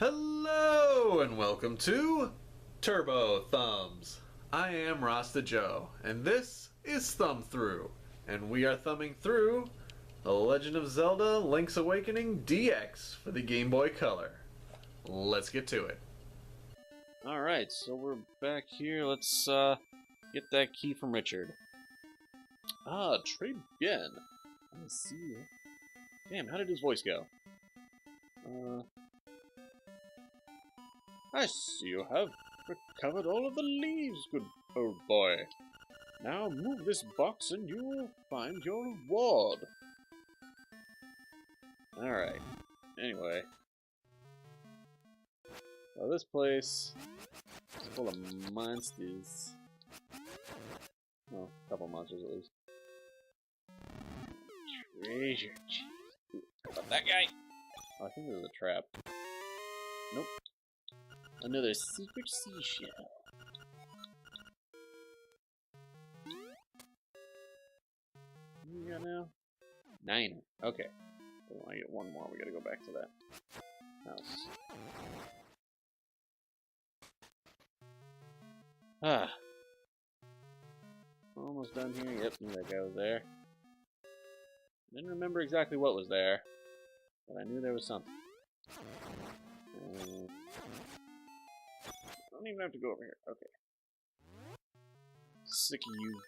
Hello and welcome to Turbo Thumbs. I am Rasta Joe, and this is Thumb Through, and we are thumbing through The Legend of Zelda Link's Awakening DX for the Game Boy Color. Let's get to it. Alright, so we're back here. Let's get that key from Richard. Ah, très bien. I see. Damn, how did his voice go? I see you have recovered all of the leaves, good old boy. Now move this box and you will find your reward. Alright. Anyway. Well, this place is full of monsters. Well, a couple monsters at least. Treasure chest. How about that guy? Oh, I think there's a trap. Nope. Another secret seashell. What we got now? 9. Okay. We want to get one more. We gotta go back to that house. Ah. Almost done here. Yep, knew that guy was there. Didn't remember exactly what was there, but I knew there was something. I don't even have to go over here. Okay. Sick of you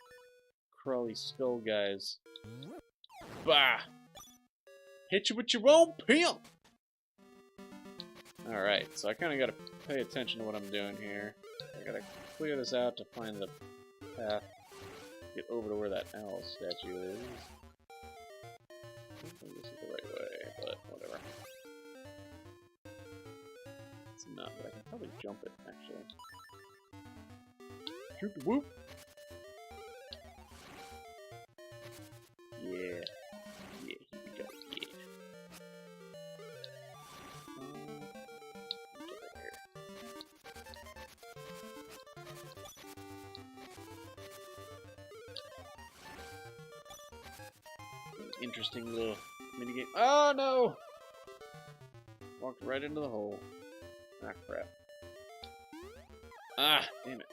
crawly skull guys. Bah! Hit you with your own pimp! Alright, so I kinda gotta pay attention to what I'm doing here. I gotta clear this out to find the path. Get over to where that owl statue is. I don't think this is the right way, but whatever. It's not, but I can probably jump it, actually. Shoot the whoop! Yeah. Yeah, here we go, yeah. Get over here. Interesting little minigame. Oh no! Walked right into the hole. Ah, crap. Ah, damn it.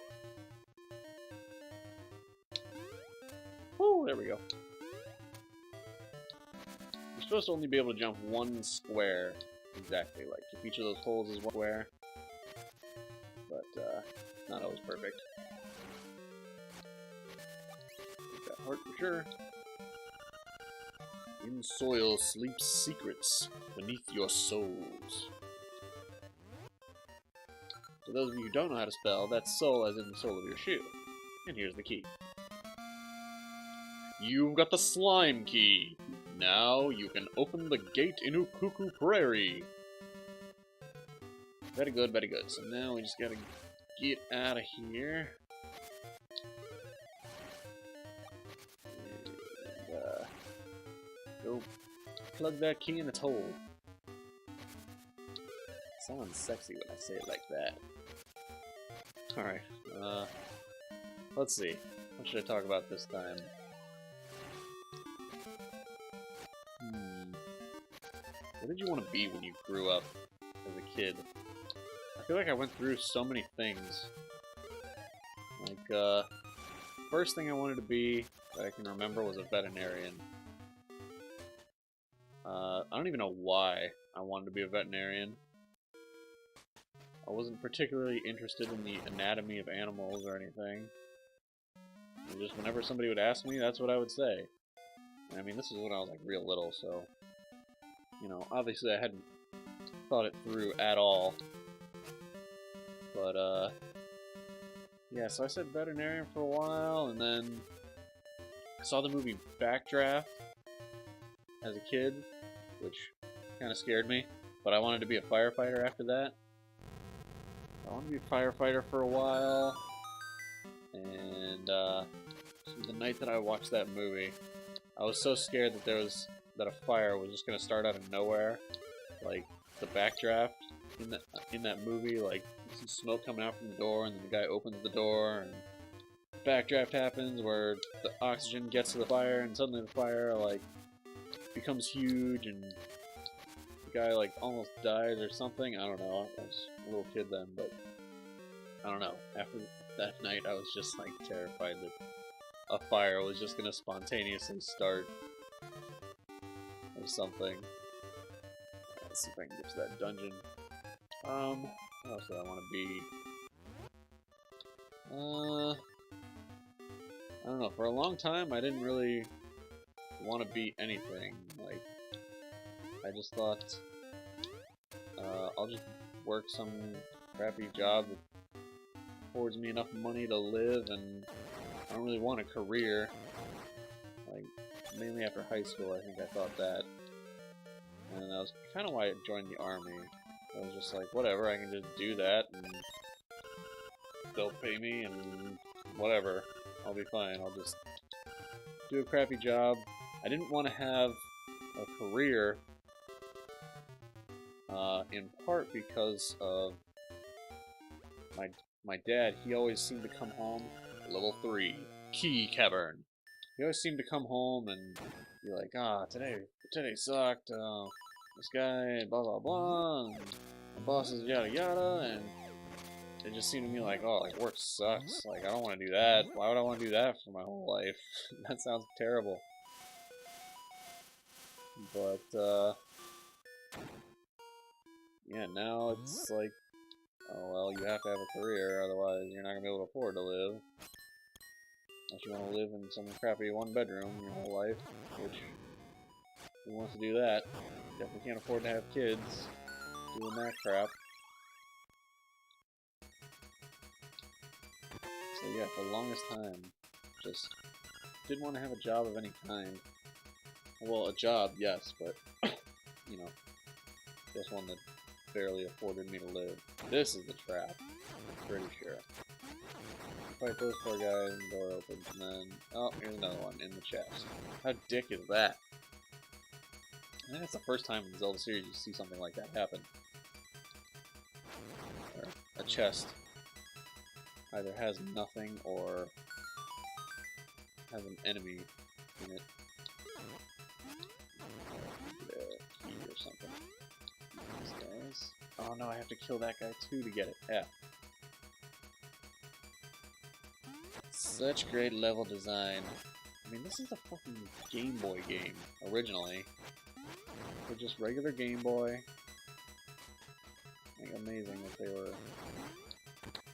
Woo, there we go. You're supposed to only be able to jump one square exactly. Like, if each of those holes is one square. But, not always perfect. Got heart for sure. In soil sleeps secrets beneath your souls. For those of you who don't know how to spell, that's soul as in the sole of your shoe. And here's the key. You've got the slime key. Now you can open the gate in Ukuku Prairie. Very good, very good. So now we just gotta get out of here. Go plug that key in its hole. Sounds sexy when I say it like that. Alright, let's see. What should I talk about this time? What did you want to be when you grew up as a kid? I feel like I went through so many things. Like, first thing I wanted to be that I can remember was a veterinarian. I don't even know why I wanted to be a veterinarian. I wasn't particularly interested in the anatomy of animals or anything. And just whenever somebody would ask me, that's what I would say. And I mean, this is when I was like real little, so... You know, obviously I hadn't thought it through at all. But, yeah, so I said veterinarian for a while, and then I saw the movie Backdraft as a kid, which kind of scared me, but I wanted to be a firefighter after that. I wanted to be a firefighter for a while, and the night that I watched that movie, I was so scared that a fire was just gonna start out of nowhere, like the backdraft in that movie, like some smoke coming out from the door, and then the guy opens the door, and backdraft happens where the oxygen gets to the fire, and suddenly the fire like becomes huge, and the guy like almost dies or something. I don't know. I was a little kid then, but I don't know. After that night, I was just like terrified that a fire was just gonna spontaneously start or something. Let's see if I can get to that dungeon. What else do I want to be? I don't know. For a long time, I didn't really want to be anything. Like, I just thought, I'll just work some crappy job that affords me enough money to live, and I don't really want a career. Like, mainly after high school, I think I thought that. And that was kind of why I joined the army. I was just like, whatever, I can just do that, and they'll pay me, and whatever. I'll be fine. I'll just do a crappy job. I didn't want to have a career, in part because of my dad. He always seemed to come home, level 3, Key Cavern. He always seemed to come home and be like, today sucked, this guy, blah blah blah, and my boss is yada yada, and it just seemed to me like, oh, like, work sucks, like, I don't want to do that. Why would I want to do that for my whole life? That sounds terrible. But, yeah, now it's like, oh, well, you have to have a career, otherwise you're not going to be able to afford to live. Unless you want to live in some crappy one-bedroom your whole life, which, who wants to do that? Definitely can't afford to have kids doing that crap. So yeah, for the longest time, just didn't want to have a job of any kind. Well, a job, yes, but, you know, just one that barely afforded me to live. This is the trap, I'm pretty sure. Fight those poor guys, and the door opens, and then, oh, here's another one in the chest. How dick is that? I think that's the first time in the Zelda series you see something like that happen. Or a chest either has nothing or has an enemy in it. A key or something. These guys. Oh no, I have to kill that guy too to get it. Yeah. Such great level design. I mean, this is a fucking Game Boy game, originally. For just regular Game Boy. Like, amazing that they were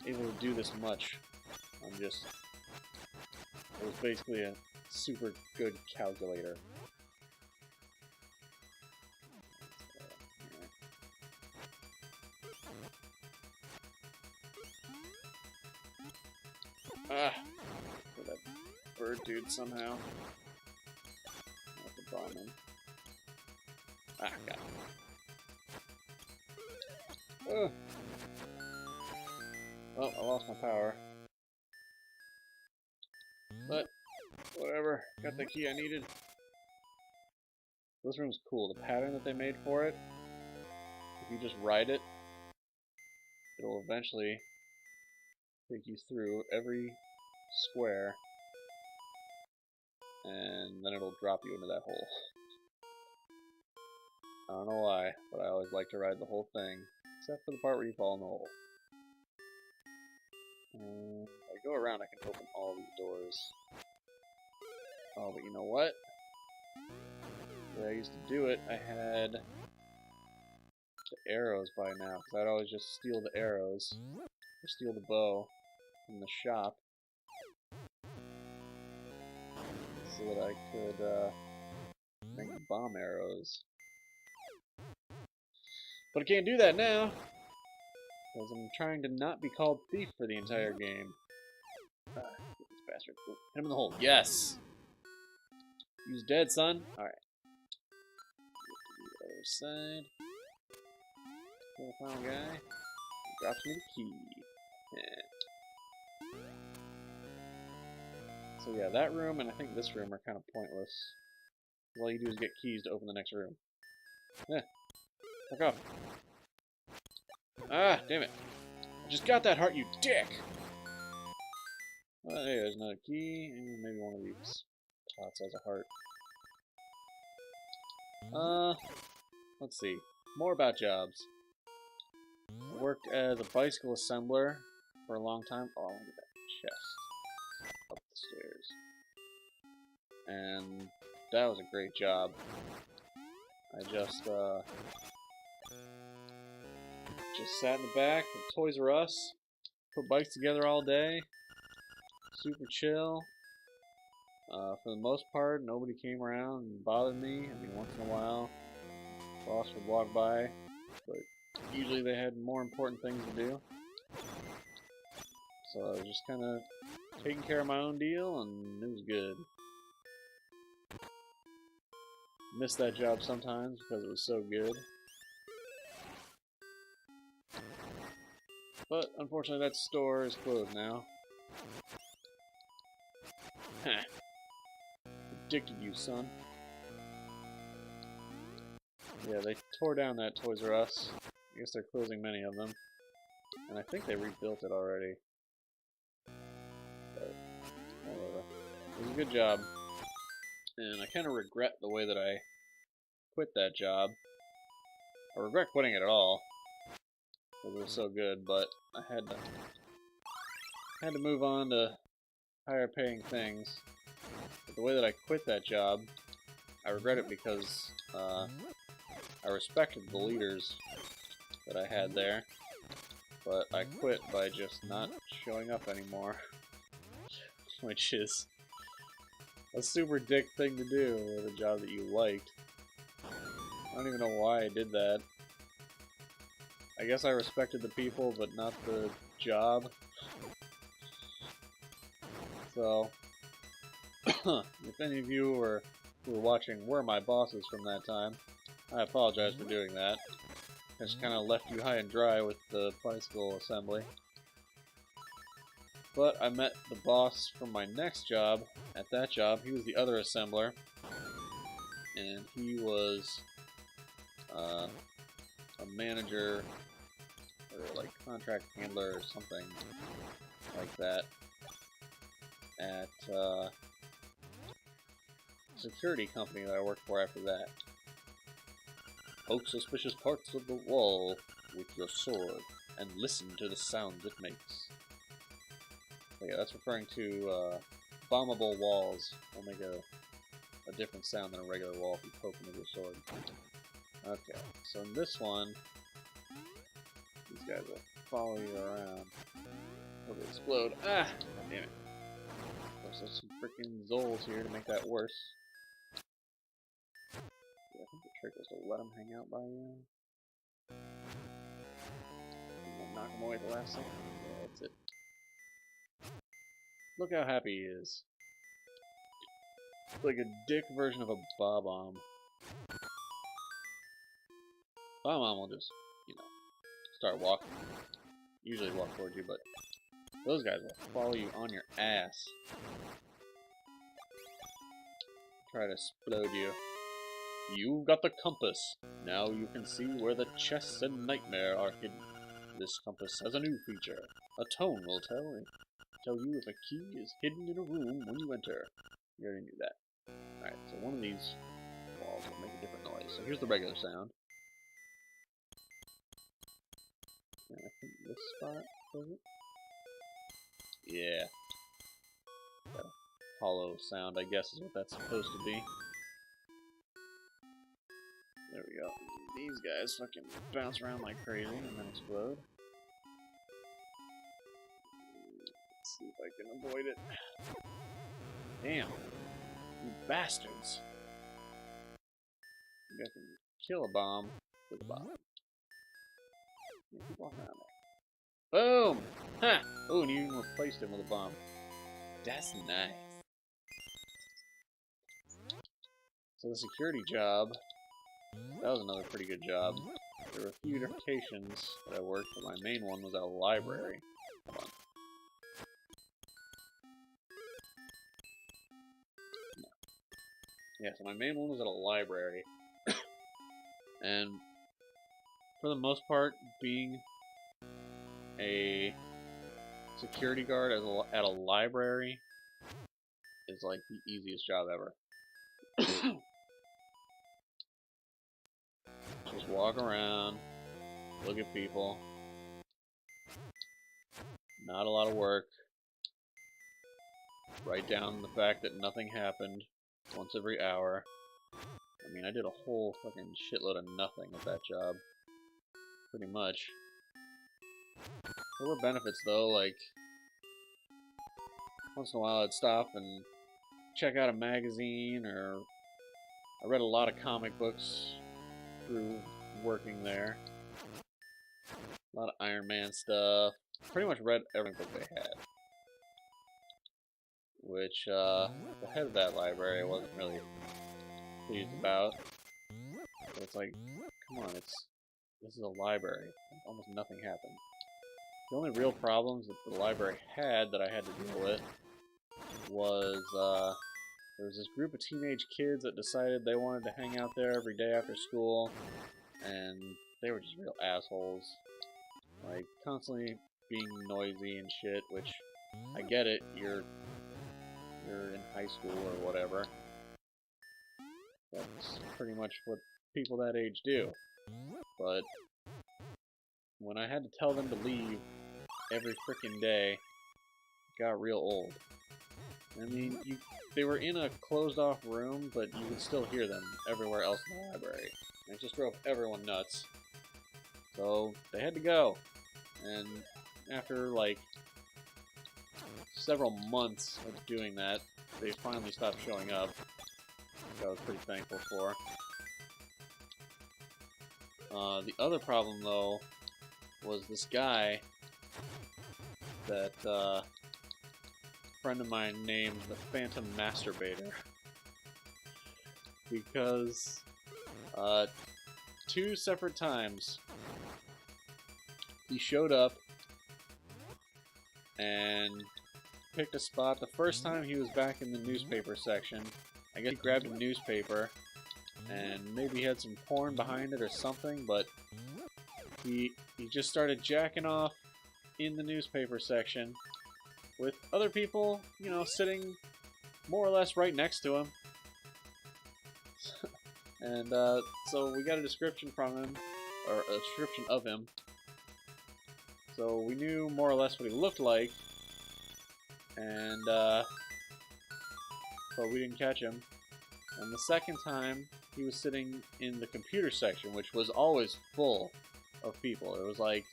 able to do this much on just... It was basically a super good calculator. Ah! For that bird dude somehow. I have to bomb him. Ah, got him. Oh! Well, I lost my power. But, whatever. Got the key I needed. This room's cool. The pattern that they made for it, if you just ride it, it'll eventually take you through every square, and then it'll drop you into that hole. I don't know why, but I always like to ride the whole thing, except for the part where you fall in the hole. And if I go around, I can open all these doors. Oh, but you know what? The way I used to do it, I had the arrows by now, because I'd always just steal the arrows, or steal the bow from the shop, so that I could make bomb arrows. But I can't do that now, because I'm trying to not be called thief for the entire game. Ah, this bastard. Ooh, hit him in the hole. Yes! He's dead, son. Alright. The other side. Kill the final guy. He drops me the key. Yeah. So yeah, that room and I think this room are kind of pointless. All you do is get keys to open the next room. Yeah. Fuck off. Ah, damn it. I just got that heart, you dick! Well, there's another key, and maybe one of these pots has a heart. Let's see. more about jobs. I worked as a bicycle assembler for a long time. Oh, look at that chest up the stairs. And that was a great job. I just sat in the back of Toys R Us, put bikes together all day, super chill. For the most part, nobody came around and bothered me. I mean, once in a while, boss would walk by, but usually they had more important things to do. So I was just kind of taking care of my own deal, and it was good. Missed that job sometimes because it was so good. But unfortunately that store is closed now. Heh. Predicted you, son. Yeah, they tore down that Toys R Us. I guess they're closing many of them. And I think they rebuilt it already. But, whatever. It was a good job. And I kind of regret the way that I quit that job. I regret quitting it at all. Because it was so good, but I had to move on to higher paying things. But the way that I quit that job, I regret it because I respected the leaders that I had there, but I quit by just not showing up anymore, which is a super dick thing to do with a job that you liked. I don't even know why I did that. I guess I respected the people, but not the job. So, if any of you who were watching were my bosses from that time, I apologize for doing that. I just kind of left you high and dry with the bicycle assembly. But I met the boss from my next job. At that job, he was the other assembler, and he was a manager or like contract handler or something like that at a security company that I worked for after that. Poke suspicious parts of the wall with your sword and listen to the sounds it makes. So yeah, that's referring to bombable walls. Will make a different sound than a regular wall if you poke them with your sword. Okay, so in this one, these guys will follow you around. Will explode. Ah! God damn it. There's some freaking Zols here to make that worse. Yeah, I think the trick was to let them hang out by you. And then knock them away at the last second. Yeah, that's it. Look how happy he is. It's like a dick version of a Bob-omb. Bob-omb will just, you know, start walking. Usually walk towards you, but those guys will follow you on your ass. Try to explode you. You've got the compass. Now you can see where the chests and nightmare are hidden. This compass has a new feature. A tone will tell you if a key is hidden in a room when you enter. You already knew that. Alright, so one of these walls will make a different noise. So here's the regular sound. And I think this spot does it. Yeah. That hollow sound, I guess, is what that's supposed to be. There we go. These guys fucking bounce around like crazy and then explode. Let's see if I can avoid it. Damn. You bastards. You guys can kill a bomb with a bomb. Yeah, keep walking around there. Boom! Ha! Oh, and you even replaced him with a bomb. That's nice. So the security job, that was another pretty good job. There were a few locations that I worked, but my main one was at a library. Hold on. No. Yeah, so my main one was at a library. And for the most part, being a security guard at a library is like the easiest job ever. Just walk around, look at people. Not a lot of work. Write down the fact that nothing happened once every hour. I mean, I did a whole fucking shitload of nothing at that job. Pretty much. There were benefits though, like once in a while I'd stop and check out a magazine, or I read a lot of comic books through working there. A lot of Iron Man stuff. Pretty much read every book they had. Which, the head of that library I wasn't really pleased about. So it's like, come on, this is a library. Almost nothing happened. The only real problems that the library had that I had to deal with was, there was this group of teenage kids that decided they wanted to hang out there every day after school, and they were just real assholes. Like, constantly being noisy and shit, which, I get it, you're in high school or whatever. That's pretty much what people that age do. But when I had to tell them to leave every frickin' day, it got real old. I mean, they were in a closed-off room, but you could still hear them everywhere else in the library. And it just drove everyone nuts. So, they had to go. And after, like, several months of doing that, they finally stopped showing up, which I was pretty thankful for. The other problem, though, was this guy that a friend of mine named the Phantom Masturbator. Because 2 separate times he showed up and picked a spot. The first time he was back in the newspaper section. I guess he grabbed a newspaper and maybe he had some porn behind it or something, but he just started jacking off in the newspaper section with other people, you know, sitting more or less right next to him. And so we got a description from him, or a description of him. So we knew more or less what he looked like, and but we didn't catch him. And the second time, he was sitting in the computer section, which was always full of people. It was like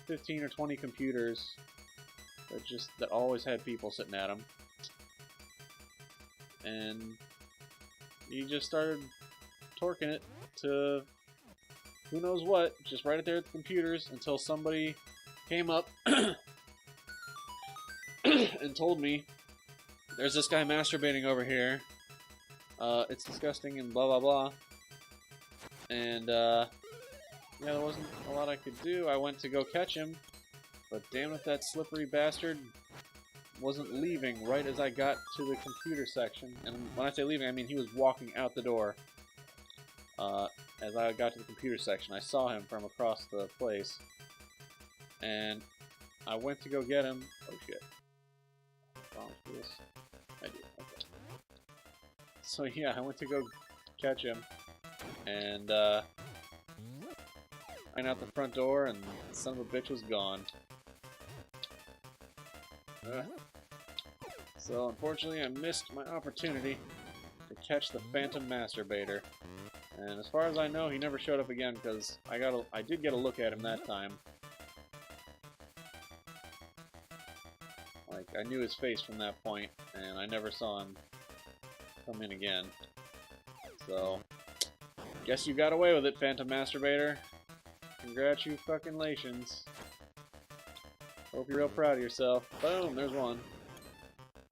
15 or 20 computers that always had people sitting at them. And he just started torquing it to who knows what, just right there at the computers, until somebody came up and told me, there's this guy masturbating over here. It's disgusting and blah blah blah. And yeah, there wasn't a lot I could do. I went to go catch him, but damn it, that slippery bastard wasn't leaving right as I got to the computer section. And when I say leaving, I mean he was walking out the door. As I got to the computer section, I saw him from across the place, and I went to go get him. Oh shit! I do. Okay. So yeah, I went to go catch him, and ran out the front door, and the son of a bitch was gone. So unfortunately, I missed my opportunity to catch the Phantom Masturbator. And as far as I know, he never showed up again, because I did get a look at him that time. Like, I knew his face from that point, and I never saw him come in again. So, guess you got away with it, Phantom Masturbator. Congratulations. Hope you're real proud of yourself. Boom, there's one.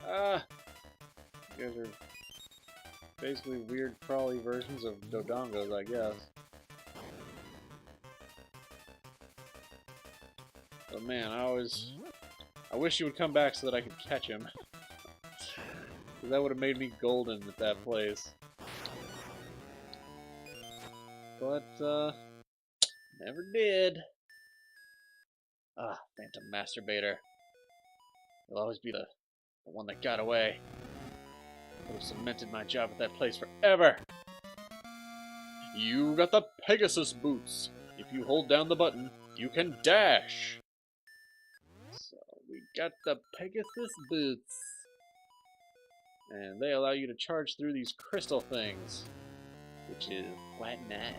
Ah! You guys are basically weird crawly versions of Dodongos, I guess. But man, I wish you would come back so that I could catch him. Because that would have made me golden at that place. But, never did. Ah, Phantom Masturbator. He'll always be the one that got away. Would have cemented my job at that place forever. You got the Pegasus boots. If you hold down the button, you can dash. So we got the Pegasus boots. And they allow you to charge through these crystal things, which is quite nice.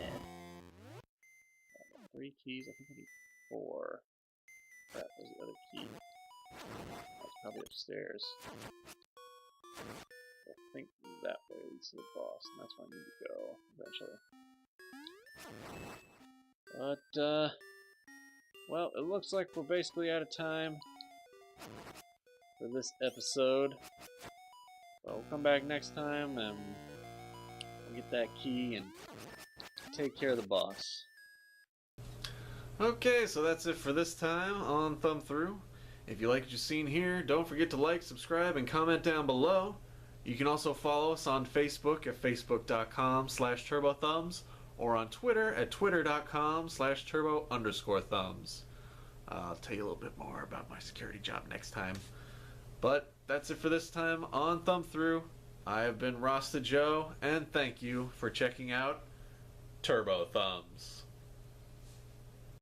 3 keys, I think I need 4. That was the other key. That's probably upstairs. I think that way leads to the boss, and that's where I need to go eventually. But, well, it looks like we're basically out of time for this episode. So we'll come back next time and we'll get that key and take care of the boss. Okay, so that's it for this time on Thumb Through. If you like what you've seen here, don't forget to like, subscribe, and comment down below. You can also follow us on Facebook at facebook.com/turbothumbs or on Twitter at twitter.com/turbo_thumbs. I'll tell you a little bit more about my security job next time. But that's it for this time on Thumb Through. I have been Rasta Joe, and thank you for checking out Turbo Thumbs.